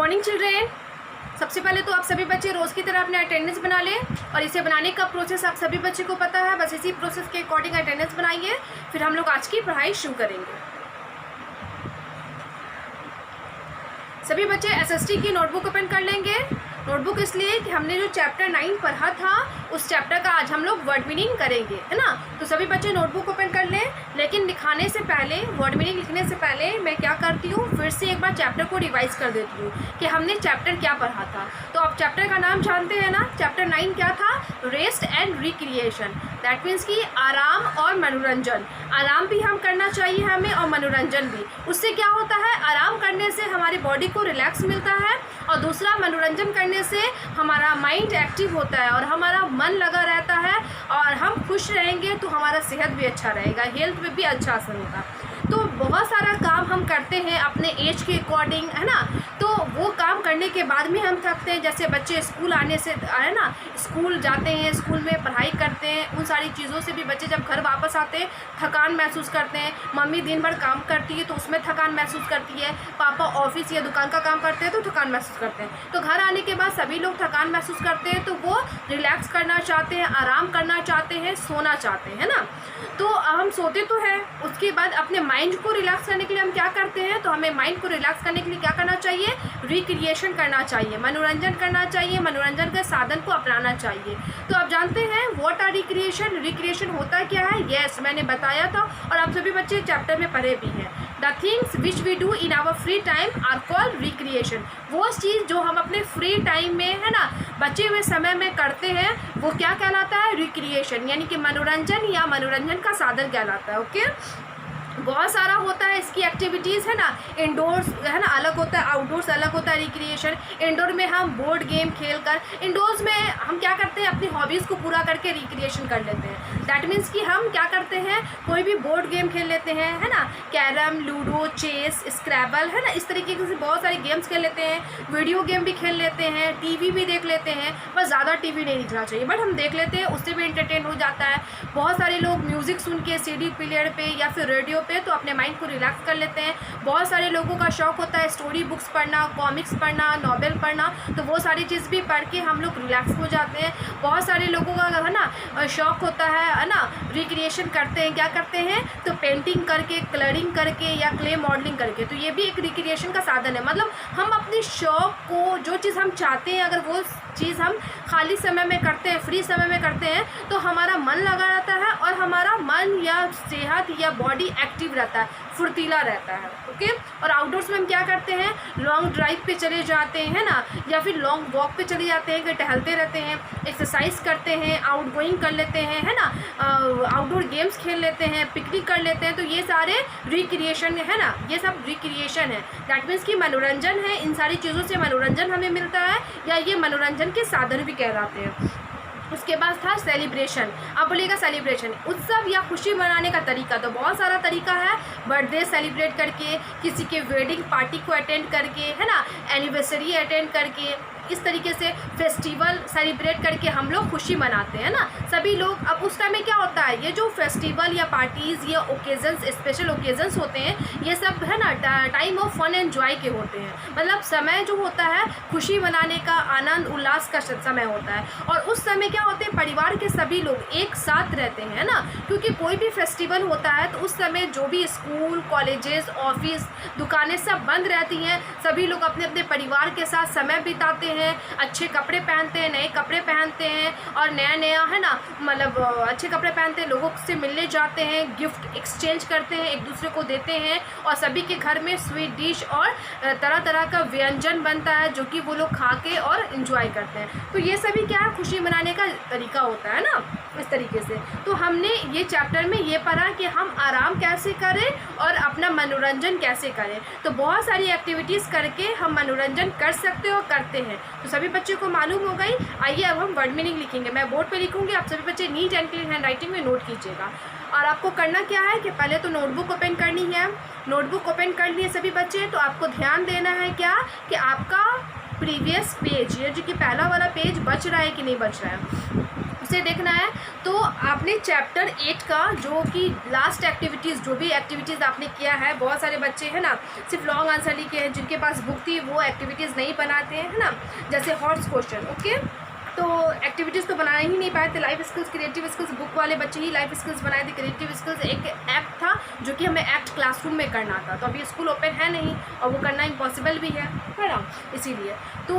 Morning children. सबसे पहले तो आप सभी बच्चे रोज़ की तरह अपने अटेंडेंस बना लें और इसे बनाने का प्रोसेस आप सभी बच्चे को पता है। बस इसी प्रोसेस के अकॉर्डिंग अटेंडेंस बनाइए, फिर हम लोग आज की पढ़ाई शुरू करेंगे। सभी बच्चे एसएसटी की नोटबुक ओपन कर लेंगे। नोटबुक इसलिए कि हमने जो चैप्टर 9 पढ़ा था उस चैप्टर का आज हम लोग वर्ड मीनिंग करेंगे, है ना। तो सभी बच्चे नोटबुक ओपन कर लें, लेकिन लिखाने से पहले, वर्ड मीनिंग लिखने से पहले मैं क्या करती हूँ, फिर से एक बार चैप्टर को रिवाइज कर देती हूँ कि हमने चैप्टर क्या पढ़ा था। तो आप चैप्टर का नाम जानते हैं ना, चैप्टर 9 क्या था? Rest and recreation. That means कि आराम और मनोरंजन। आराम भी हम करना चाहिए हमें और मनोरंजन भी। उससे क्या होता है, आराम करने से हमारी बॉडी को रिलैक्स मिलता है और दूसरा मनोरंजन करने से हमारा माइंड एक्टिव होता है और हमारा मन लगा रहता है और हम खुश रहेंगे तो हमारा सेहत भी अच्छा रहेगा, हेल्थ में भी अच्छा असर होगा। तो बहुत सारा काम हम करते हैं अपने एज के अकॉर्डिंग, है ना। तो वो काम करने के बाद में हम थकते हैं। जैसे बच्चे स्कूल आने से, है ना, स्कूल जाते हैं, स्कूल में पढ़ाई करते हैं, उन सारी चीज़ों से भी बच्चे जब घर वापस आते हैं थकान महसूस करते हैं। मम्मी दिन भर काम करती है तो उसमें थकान महसूस करती है, पापा ऑफिस या दुकान का काम करते हैं तो थकान महसूस करते हैं। तो घर आने के बाद सभी लोग थकान महसूस करते हैं तो वो रिलैक्स करना चाहते हैं, आराम करना चाहते हैं, सोना चाहते हैं, है ना। तो हम सोते तो हैं, उसके बाद अपने माइंड को रिलैक्स करने के लिए हम क्या करते हैं, तो हमें माइंड को रिलैक्स करने के लिए क्या करना चाहिए, रिक्रिएशन करना चाहिए, मनोरंजन करना चाहिए, मनोरंजन के साधन को अपनाना चाहिए। तो आप जानते हैं व्हाट आर रिक्रिएशन, रिक्रिएशन होता क्या है? यस, मैंने बताया था और आप सभी बच्चे चैप्टर में पढ़े भी हैं। The things which we do in our free time are called recreation. वो चीज़ जो हम अपने फ्री टाइम में, है ना, बचे हुए समय में करते हैं वो क्या कहलाता है? रिक्रिएशन, यानी कि मनोरंजन या मनोरंजन का साधन कहलाता है। ओके, बहुत सारा होता है इसकी एक्टिविटीज़, है ना। इंडोर्स, है ना, अलग होता है, आउटडोर्स अलग होता है रिक्रिएशन। इंडोर में हम बोर्ड गेम खेल कर, इंडोर्स में हम क्या करते हैं, अपनी हॉबीज़ को पूरा करके रिक्रिएशन कर लेते हैं। दैट मीन्स कि हम क्या करते हैं, कोई भी बोर्ड गेम खेल लेते हैं, है ना, कैरम, लूडो, चेस, स्क्रैबल, है ना, इस तरीके से बहुत सारे गेम्स खेल लेते हैं। वीडियो गेम भी खेल लेते हैं, टीवी भी देख लेते हैं। बस ज़्यादा टीवी नहीं देखना चाहिए, बट हम देख लेते हैं, उससे भी एंटरटेन हो जाता है। बहुत सारे लोग म्यूज़िक सुन के CD प्लेयर पे या फिर रेडियो पे तो अपने माइंड को रिलैक्स कर लेते हैं। बहुत सारे लोगों का शौक होता है स्टोरी बुक्स पढ़ना, कॉमिक्स पढ़ना, नॉवेल पढ़ना, तो वो सारी चीज़ भी पढ़ के हम लोग रिलैक्स हो जाते हैं। बहुत सारे लोगों का, है ना, शौक होता है ना, रिक्रिएशन करते हैं, क्या करते हैं, तो पेंटिंग करके, कलरिंग करके या क्ले मॉडलिंग करके, तो ये भी एक रिक्रिएशन का साधन है। मतलब हम अपने शौक को, जो चीज़ हम चाहते हैं, अगर वो चीज़ हम खाली समय में करते हैं, फ्री समय में करते हैं, तो हमारा मन लगा रहता है और हमारा मन या सेहत या बॉडी एक्टिव रहता है, फुर्तीला रहता है। ओके, और आउटडोर्स में हम क्या करते हैं, लॉन्ग ड्राइव पे चले जाते हैं, है ना, या फिर लॉन्ग वॉक पे चले जाते हैं, कहीं टहलते रहते हैं, एक्सरसाइज करते हैं, आउट गोइंग कर लेते हैं, है ना, आउटडोर गेम्स खेल लेते हैं, पिकनिक कर लेते हैं। तो ये सारे रिक्रिएशन है ना, ये सब रिक्रिएशन है। दैट मीन्स कि मनोरंजन है, इन सारी चीज़ों से मनोरंजन हमें मिलता है या ये मनोरंजन के साधन भी कहलाते हैं। उसके बाद था सेलिब्रेशन। आप बोलिएगा सेलिब्रेशन, उत्सव या खुशी मनाने का तरीका। तो बहुत सारा तरीका है, बर्थडे सेलिब्रेट करके, किसी के वेडिंग पार्टी को अटेंड करके, है ना, एनिवर्सरी अटेंड करके, इस तरीके से फेस्टिवल सेलिब्रेट करके हम लोग खुशी मनाते हैं ना सभी लोग। अब उस टाइम में क्या होता है, ये जो फेस्टिवल या पार्टीज़ या ओकेजन्स, स्पेशल ओकेजन्स होते हैं, ये सब, है ना, time of fun and joy के होते हैं। मतलब समय जो होता है खुशी मनाने का, आनंद उल्लास का समय होता है। और उस समय क्या होते हैं, परिवार के सभी लोग एक साथ रहते हैं ना, क्योंकि कोई भी फेस्टिवल होता है तो उस समय जो भी स्कूल, कॉलेजेस, ऑफिस, दुकानें सब बंद रहती हैं। सभी लोग अपने अपने परिवार के साथ समय बिताते हैं, अच्छे कपड़े पहनते हैं, नए कपड़े पहनते हैं और नया नया, है ना, मतलब अच्छे कपड़े पहनते हैं, लोगों से मिलने जाते हैं, गिफ्ट एक्सचेंज करते हैं, एक दूसरे को देते हैं और सभी के घर में स्वीट डिश और तरह तरह का व्यंजन बनता है जो कि वो लोग खा के और इन्जॉय करते हैं। तो ये सभी क्या है, खुशी मनाने का तरीका होता है ना, इस तरीके से। तो हमने ये चैप्टर में ये पढ़ा कि हम आराम कैसे करें और अपना मनोरंजन कैसे करें। तो बहुत सारी एक्टिविटीज़ करके हम मनोरंजन कर सकते हो, करते हैं। तो सभी बच्चों को मालूम हो गई। आइए अब हम वर्ड मीनिंग लिखेंगे। मैं बोर्ड पे लिखूंगी, आप सभी बच्चे neat and clean hand writing में नोट कीजिएगा। और आपको करना क्या है कि पहले तो नोटबुक ओपन करनी है। नोटबुक ओपन कर लिए सभी बच्चे, तो आपको ध्यान देना है क्या, कि आपका प्रीवियस पेज, ये जो कि पहला वाला पेज बच रहा है कि नहीं बच रहा है। उसे देखना है। तो आपने चैप्टर 8 का जो कि लास्ट एक्टिविटीज़, जो भी एक्टिविटीज़ आपने किया है, बहुत सारे बच्चे हैं ना सिर्फ लॉन्ग आंसर लिखे हैं, जिनके पास बुक थी वो एक्टिविटीज़ नहीं बनाते हैं, है ना, जैसे हॉट्स क्वेश्चन, ओके। तो एक्टिविटीज़ तो बना ही नहीं पाए थे। Life skills, creative skills, book वाले बच्चे ही लाइफ स्किल्स बनाए थे। क्रिएटिव स्किल्स एक एक्ट था जो कि हमें एक्ट क्लासरूम में करना था, तो अभी स्कूल ओपन है नहीं और वो करना इम्पॉसिबल भी है ना, इसीलिए। तो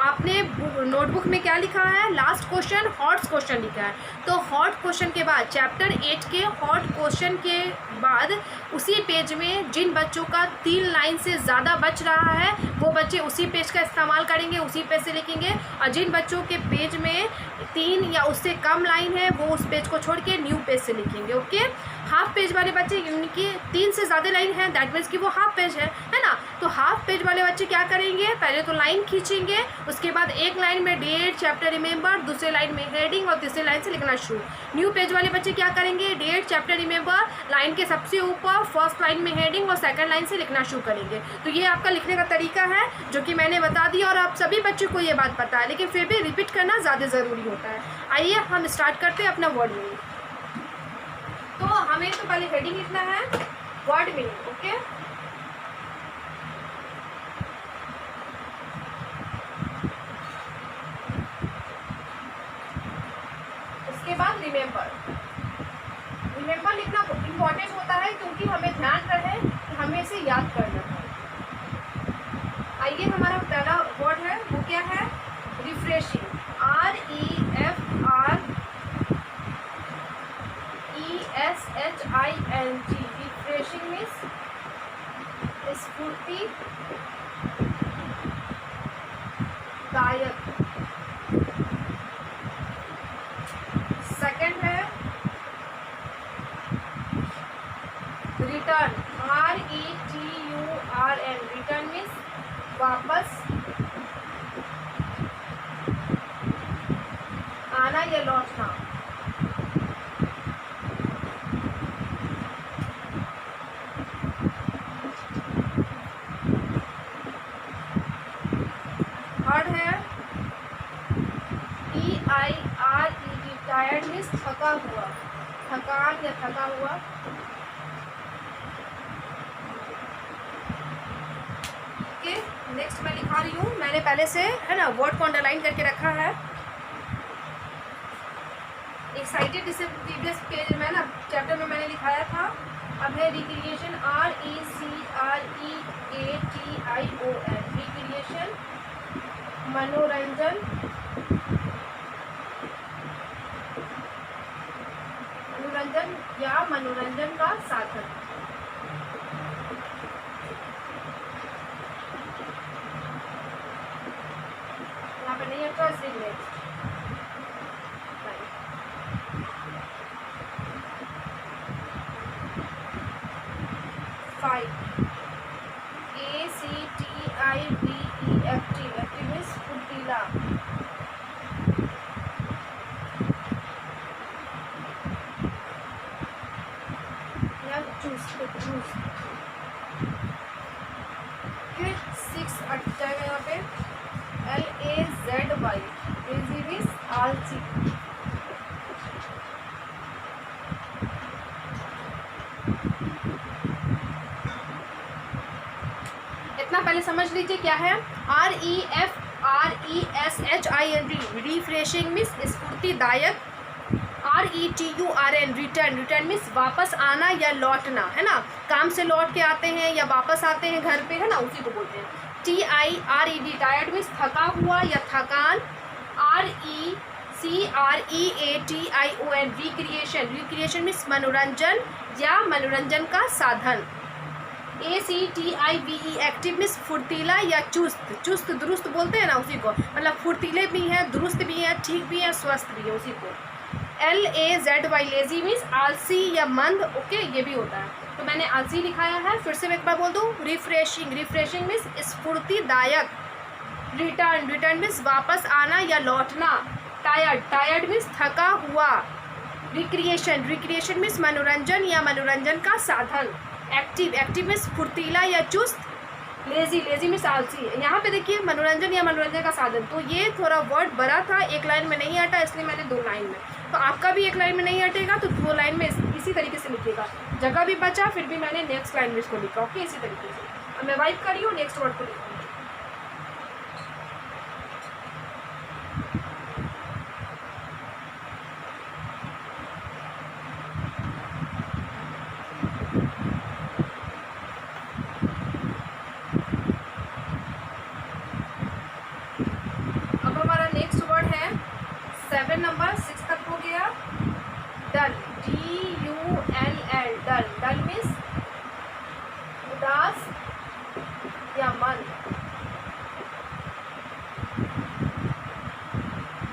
आपने नोटबुक में क्या लिखा है, लास्ट क्वेश्चन हॉट्स क्वेश्चन लिखा है। तो हॉट क्वेश्चन के बाद चैप्टर 8 के हॉट क्वेश्चन के बाद उसी पेज में जिन बच्चों का 3 लाइन से ज़्यादा बच रहा है वो बच्चे उसी पेज का इस्तेमाल करेंगे, उसी पेज से लिखेंगे। और जिन बच्चों के पेज में 3 या उससे कम लाइन है वो उस पेज को छोड़ के न्यू पेज से लिखेंगे, ओके। हाफ पेज वाले बच्चे, उनकी 3 से ज़्यादा लाइन है, दैट मीन्स कि वो हाफ पेज है ना। तो हाफ पेज वाले बच्चे क्या करेंगे, पहले तो लाइन खींचेंगे, उसके बाद एक लाइन में डेट, चैप्टर रिमेंबर, दूसरे लाइन में हेडिंग और तीसरे लाइन से लिखना शुरू। न्यू पेज वाले बच्चे क्या करेंगे, डेट, चैप्टर रिमेंबर, लाइन के सबसे ऊपर फर्स्ट लाइन में हेडिंग और सेकंड लाइन से लिखना शुरू करेंगे। तो ये आपका लिखने का तरीका है जो कि मैंने बता दिया और आप सभी बच्चों को ये बात पता है, लेकिन फिर भी रिपीट करना ज़्यादा ज़रूरी होता है। आइए हम स्टार्ट करते हैं अपना वर्ड मीनिंग। तो हमें तो पहले हेडिंग लिखना है, वर्ड मीनिंग, ओके। उसके बाद रिमेंबर लिखना इम्पॉर्टेंट होता है क्योंकि हमें ध्यान रहे कि हमें इसे याद करना है। आइए हमारा पहला वर्ड है वो क्या है, रिफ्रेशिंग, REFRESHING। रिफ्रेशिंग मीन्स स्फूर्ति दायक। सेकंड है रिटर्न, RETURN। रिटर्न मीन्स वापस आना या लौटना। थर्ड है TIRED, टायर्ड मीन्स थका हुआ, थकान या थका हुआ। ओके, नेक्स्ट मैं लिखा रही हूँ, मैंने पहले से है ना वर्ड को अंडरलाइन करके रखा है। एक्साइटेड इसे प्रीवियस पेज में ना चैप्टर में मैंने लिखाया था। अब है रिक्रिएशन, RECREATION। रिक्रिएशन मनोरंजन, या मनोरंजन का साधन। यहाँ पे नहीं है तो नेक्स्ट 5 ACTIVE, एक्टिविस्ट फुर्तीला। चूस। फिर 6 अटका है यहाँ पे, LAZY, लेजी मीन्स आलसी। इतना पहले समझ लीजिए क्या है, REFRESHING, रिफ्रेशिंग मीन्स स्फूर्तिदायक। RETURN, रिटर्न मीन्स वापस आना या लौटना, है ना, काम से लौट के आते हैं या वापस आते हैं घर पे, है ना, उसी को बोलते हैं। TIRED, टायर्ड मीन्स थका हुआ या थकान। RECREATION, रिक्रिएशन मीन्स मनोरंजन या मनोरंजन का साधन। ACTIVE, एक्टिव मीन्स फुर्तीला या चुस्त दुरुस्त बोलते हैं ना उसी को, मतलब फुर्तीले भी हैं, दुरुस्त भी हैं, ठीक भी हैं, स्वस्थ भी है, उसी को। LAZY, लेजी मीन्स आलसी या मंद, ओके, ये भी होता है। तो मैंने आलसी लिखाया है, फिर से एक बार बोल दूँ, रिफ्रेशिंग मीन्स स्फूर्तिदायक। रिटर्न मीन्स वापस आना या लौटना। टायर्ड मीन्स थका हुआ। रिक्रिएशन मीन्स मनोरंजन या मनोरंजन का साधन। एक्टिव मीन्स फुर्तीला या चुस्त। लेजी, लेजी मीन्स आलसी। यहाँ पे देखिए मनोरंजन या मनोरंजन का साधन, तो ये थोड़ा वर्ड बड़ा था, एक लाइन में नहीं अटा, इसलिए मैंने 2 लाइन में। तो आपका भी एक लाइन में नहीं अटेगा तो 2 लाइन में इसी तरीके से लिखिएगा। जगह भी बचा, फिर भी मैंने नेक्स्ट लाइन में इसको लिखा। ओके, इसी तरीके से। अब मैं वाइप कर रही हूँ, नेक्स्ट वर्ड को लिखूँगी। अब हमारा नेक्स्ट वर्ड है 7 नंबर 6 तक हो गया, डल, DULL, डल। डल मीन्स उदास या मन।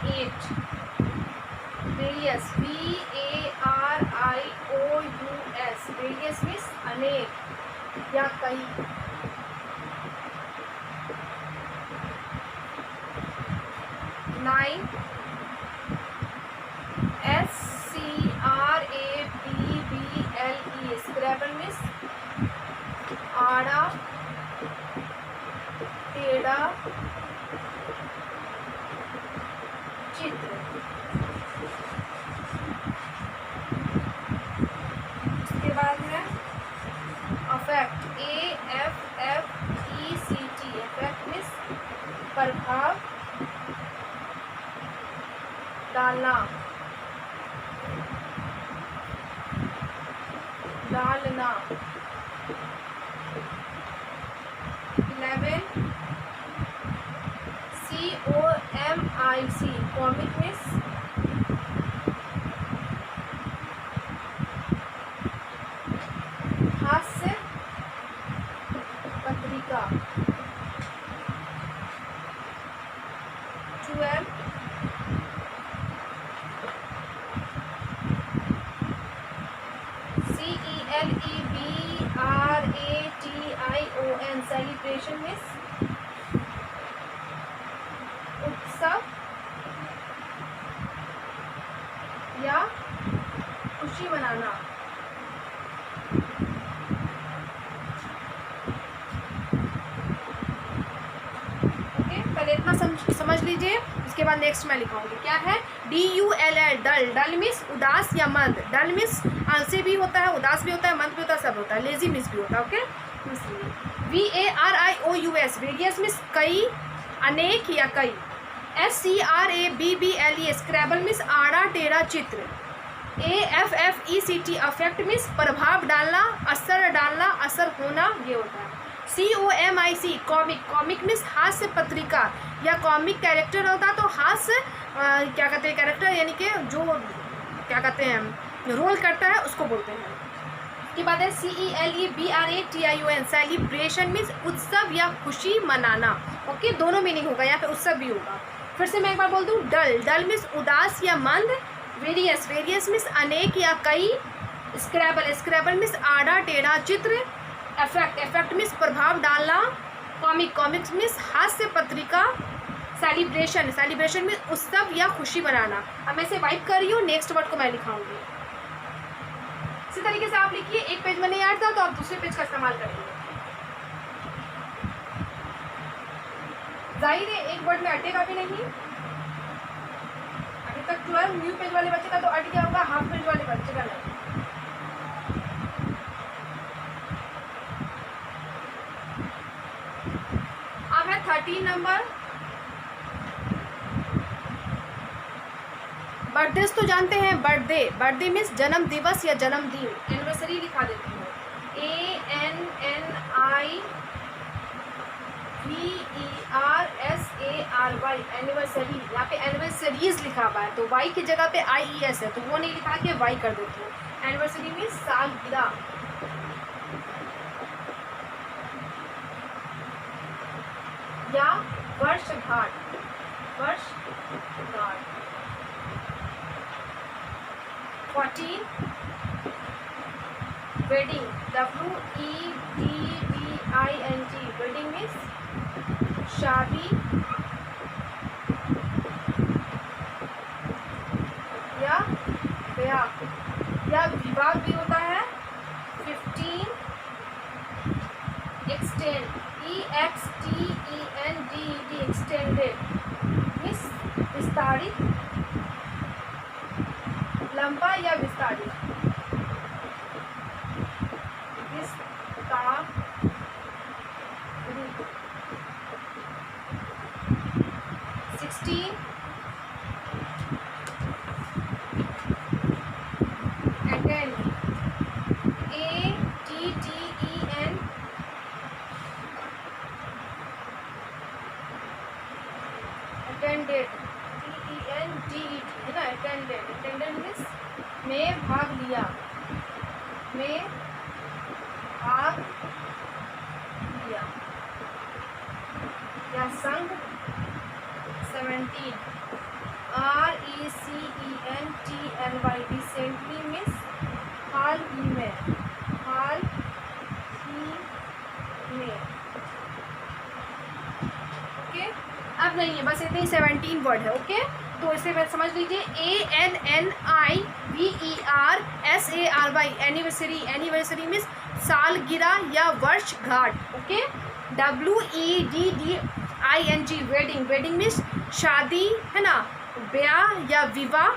8 वेरियस, VARIOUS, वेरियस मीन्स अनेक या कई। 9 SCRABBLE, स्क्रैबल मीन्स आड़ा टेढ़ा चित्र। उसके बाद है अफेक्ट, AFFECT, अफेक्ट मीन्स प्रभाव डालना, डालना। 11 COMIC, कॉमिक मीन्स हास्य पत्रिका। 12 CELEBRATION, सेलिब्रेशन मीन्स उत्सव या खुशी मनाना। ओके, पहले इतना समझ लीजिए, उसके बाद नेक्स्ट मैं लिखाऊंगी। क्या है? DULL, डल। डल मीन्स उदास या मंद। डल मीन्स आलसी भी होता है, उदास भी होता है, मंद भी होता है, सब होता है। लेजी मीन्स भी होता है। ओके, VARIOUS, वेरियस मीन्स कई, अनेक या कई। SCRABBLE, स्क्रैबल मीन्स आड़ा टेढ़ा चित्र। AFFECT, अफेक्ट मीन्स प्रभाव डालना, असर डालना, असर होना, ये होता है। COMIC, comic. कॉमिक मीन्स हास्य पत्रिका या कॉमिक कैरेक्टर होता है, तो हास्य क्या कहते हैं, कैरेक्टर यानी कि जो क्या कहते हैं रोल करता है उसको बोलते हैं। उसके बाद है CELEBRATION, सेलिब्रेशन मीन्स उत्सव या खुशी मनाना। ओके, दोनों मीनिंग होगा, यहाँ पे उत्सव भी होगा। फिर से मैं एक बार बोल दूँ, डल। डल मीन्स उदास या मंद। वेरियस, वेरियस मीन्स अनेक या कई। स्क्रैबल, स्क्रैबल मीन्स आड़ा टेढ़ा चित्र। अफेक्ट, अफेक्ट मीन्स प्रभाव डालना। कॉमिक, कॉमिक्स मीन्स हास्य पत्रिका। सेलिब्रेशन, सेलिब्रेशन मीन्स उत्सव या खुशी मनाना। अब मैं इसे वाइप कर रही हूँ, नेक्स्ट वर्ड को मैं लिखाऊंगी। इसी तरीके से आप लिखिए, एक पेज में नहीं आ रहा तो आप दूसरे पेज का इस्तेमाल करेंगे। जाहिर है एक वर्ड में अटेगा भी नहीं। अभी तक 12 न्यू पेज वाले बच्चे का तो अट गया होगा, हाफ पेज वाले बच्चे का नहीं। अब है 13 नंबर। बर्थडे तो जानते हैं, बर्थडे। बर्थडे मीन्स जन्म दिवस या जन्मदिन। एनिवर्सरी लिखा देती हूँ, ANNIVERSARY, एनिवर्सरी। यहाँ पे एनिवर्सरीज लिखा हुआ है, तो वाई की जगह पे IES है, तो वो नहीं लिखा के वाई कर देती हूँ। एनिवर्सरी मीन्स सालगिरह या वर्षगांठ, वर्षगांठ। 14 वेडिंग, WEDDING, वेडिंग मीन्स शादी या ब्याह या विवाह भी होता है। 15 एक्सटेंड, EXTENDED एक्सटेंडेड मीन्स विस्तारित, लंबा या विस्तारित, विस्तारित। 16 attend, ATTEN attended, TENDED है ना, attended मीन्स में भाग लिया, में भाग लिया या संग। 17 RECENTLY रिसेंटली मीन्स हाल ही में, हाल ही में। ओके, अब नहीं है, बस इतने ही 17 वर्ड है। ओके, तो इसे मैं समझ लीजिए ANNIVERSARY एनिवर्सरी, एनिवर्सरी मीन्स सालगिरह या वर्षगांठ। Okay, WEDDING wedding, wedding means शादी है ना, ब्याह या विवाह।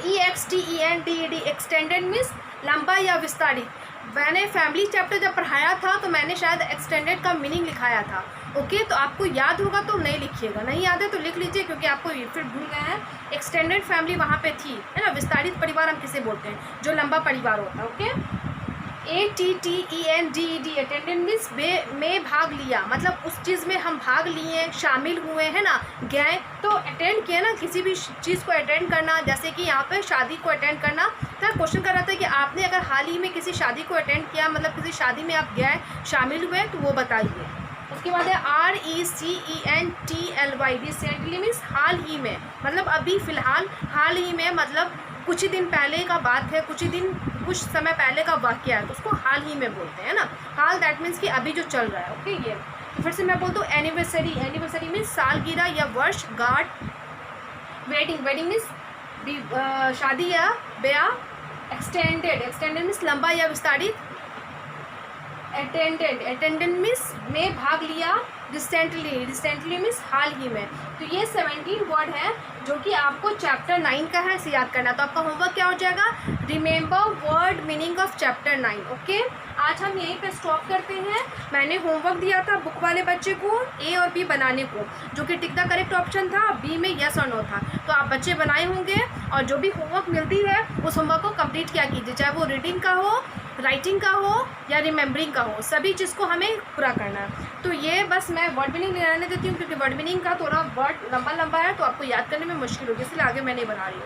EXTENDED एक्सटेंडेड मीन्स लंबा या विस्तारित। मैंने फैमिली चैप्टर जब पढ़ाया था तो मैंने शायद एक्सटेंडेड का मीनिंग लिखाया था। ओके, तो आपको याद होगा तो नहीं लिखिएगा, नहीं याद है तो लिख लीजिए, क्योंकि आपको फिर भूल गए हैं। एक्सटेंडेड फैमिली वहाँ पे थी, है ना। विस्तारित परिवार हम किसे बोलते हैं, जो लंबा परिवार होता है। ओके, ATTENDED अटेंडेंट मीन्स में भाग लिया, मतलब उस चीज़ में हम भाग लिए, शामिल हुए, है ना, गए। तो अटेंड किया ना, किसी भी चीज़ को अटेंड करना, जैसे कि यहाँ पे शादी को अटेंड करना। तो क्वेश्चन कर रहा था कि आपने अगर हाल ही में किसी शादी को अटेंड किया, मतलब किसी शादी में आप गए, शामिल हुए, तो वो बताइए। उसके बाद है RECENTLY रिसेंटली मीन्स हाल ही में, मतलब अभी फ़िलहाल, हाल ही में मतलब कुछ ही दिन पहले का बात है, कुछ समय पहले का वाक़या है, तो उसको हाल ही में बोलते हैं ना। हाल दैट मीन्स कि अभी जो चल रहा है। ओके, ये तो फिर से मैं बोलता हूँ एनिवर्सरी, एनिवर्सरी मीन्स सालगिरह या वर्षगांठ। वेडिंग, वेडिंग मीन्स शादी या ब्याह। एक्सटेंडेड, एक्सटेंडेड मीन्स लंबा या विस्तारित। अटेंडेड, अटेंडेंट मीन्स में भाग लिया। रिसेंटली, रिसेंटली मीन्स हाल ही में। तो ये 17 वर्ड है जो कि आपको चैप्टर 9 का है, इसे याद करना। तो आपका होमवर्क क्या हो जाएगा, remember word meaning of chapter 9। Okay, आज हम यहीं पे स्टॉप करते हैं। मैंने होमवर्क दिया था बुक वाले बच्चे को ए और बी बनाने को, जो कि टिक द करेक्ट ऑप्शन था, बी में यस और नो था। तो आप बच्चे बनाए होंगे, और जो भी होमवर्क मिलती है उस होमवर्क को कंप्लीट किया कीजिए, चाहे वो रीडिंग का हो, राइटिंग का हो या रिमेंबरिंग का हो, सभी चीज़ को हमें पूरा करना है। तो ये बस मैं वर्ड मीनिंग रहने देती हूँ, क्योंकि वर्ड मीनिंग का थोड़ा वर्ड लंबा है, तो आपको याद करने में मुश्किल होगी, इसलिए आगे मैं नहीं बना रही हूँ।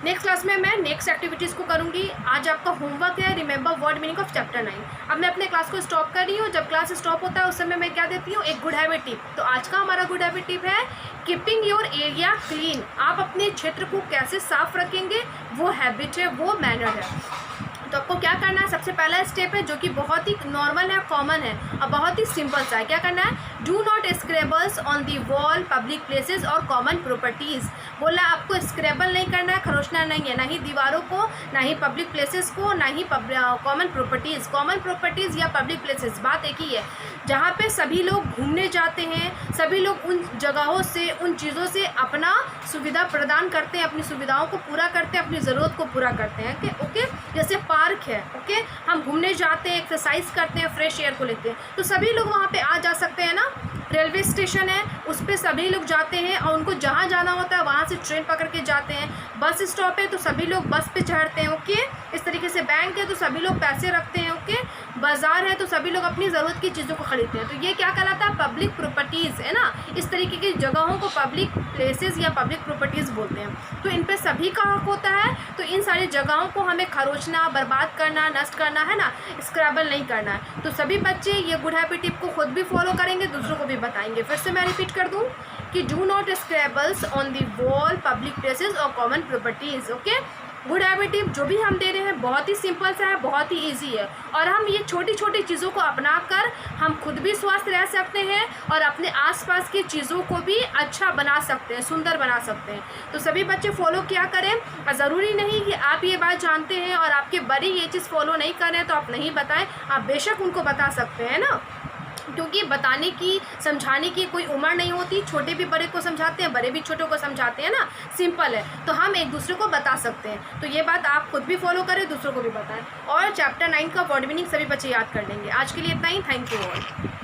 नेक्स्ट क्लास में मैं नेक्स्ट एक्टिविटीज़ को करूँगी। आज आपका होमवर्क है remember word meaning of chapter 9। अब मैं अपने क्लास को स्टॉप कर रही हूँ। जब क्लास स्टॉप होता है उस समय मैं क्या देती हूँ, एक गुड हैबिट टिप। तो आज का हमारा गुड हैबिट टिप है कीपिंग योर एरिया क्लीन। आप अपने क्षेत्र को कैसे साफ रखेंगे, वो हैबिट है, वो मैनर है। तो आपको क्या करना है, सबसे पहला स्टेप है जो कि बहुत ही नॉर्मल है, कॉमन है और बहुत ही सिंपल सा है। क्या करना है, do not scrabbles on the wall, public places और कॉमन प्रॉपर्टीज़। बोला आपको स्क्रेबल नहीं करना है, खरोचना नहीं है, ना ही दीवारों को, ना ही पब्लिक प्लेसेस को, ना ही कॉमन प्रॉपर्टीज़। कॉमन प्रॉपर्टीज़ या पब्लिक प्लेसेस बात एक ही है, जहाँ पे सभी लोग घूमने जाते हैं, सभी लोग उन जगहों से, उन चीज़ों से अपना सुविधा प्रदान करते हैं, अपनी सुविधाओं को पूरा करते हैं, अपनी ज़रूरत को पूरा करते हैं। ओके, जैसे पार्क है, ओके, हम घूमने जाते हैं, एक्सरसाइज करते हैं, फ्रेश एयर को लेते हैं, तो सभी लोग वहाँ पे आ जा सकते हैं ना। रेलवे स्टेशन है, उस पर सभी लोग जाते हैं और उनको जहाँ जाना होता है वहाँ से ट्रेन पकड़ के जाते हैं। बस स्टॉप है तो सभी लोग बस पे चढ़ते हैं। ओके, इस तरीके से बैंक है तो सभी लोग पैसे रखते हैं। ओके, बाज़ार है तो सभी लोग अपनी ज़रूरत की चीज़ों को खरीदते हैं। तो ये क्या कहलाता है, पब्लिक प्रॉपर्टीज़ है ना। इस तरीके की जगहों को पब्लिक प्लेसेस या पब्लिक प्रॉपर्टीज़ बोलते हैं। तो इन पर सभी का हक होता है। तो इन सारी जगहों को हमें खरोचना, बर्बाद करना, नष्ट करना है ना, स्क्रैबल नहीं करना है। तो सभी बच्चे ये गुड हैबिट टिप को खुद भी फॉलो करेंगे, दूसरों को भी बताएंगे। फिर से मैं रिपीट कर दूं कि do not scrabbles on the wall, public places और common properties. Okay, good habit tip जो भी हम दे रहे हैं बहुत ही सिंपल सा है, बहुत ही इजी है, और हम ये छोटी छोटी चीज़ों को अपनाकर हम खुद भी स्वस्थ रह सकते हैं और अपने आसपास की चीज़ों को भी अच्छा बना सकते हैं, सुंदर बना सकते हैं। तो सभी बच्चे फॉलो क्या करें, और ज़रूरी नहीं कि आप ये बात जानते हैं और आपके बड़े ये चीज़ फॉलो नहीं कर रहे हैं तो आप नहीं बताएं, आप बेशक उनको बता सकते हैं ना। क्योंकि बताने की, समझाने की कोई उम्र नहीं होती। छोटे भी बड़े को समझाते हैं, बड़े भी छोटे को समझाते हैं ना, सिंपल है। तो हम एक दूसरे को बता सकते हैं। तो ये बात आप खुद भी फॉलो करें, दूसरों को भी बताएं। और चैप्टर 9 का वर्ड मीनिंग सभी बच्चे याद कर लेंगे। आज के लिए इतना ही। Thank you all.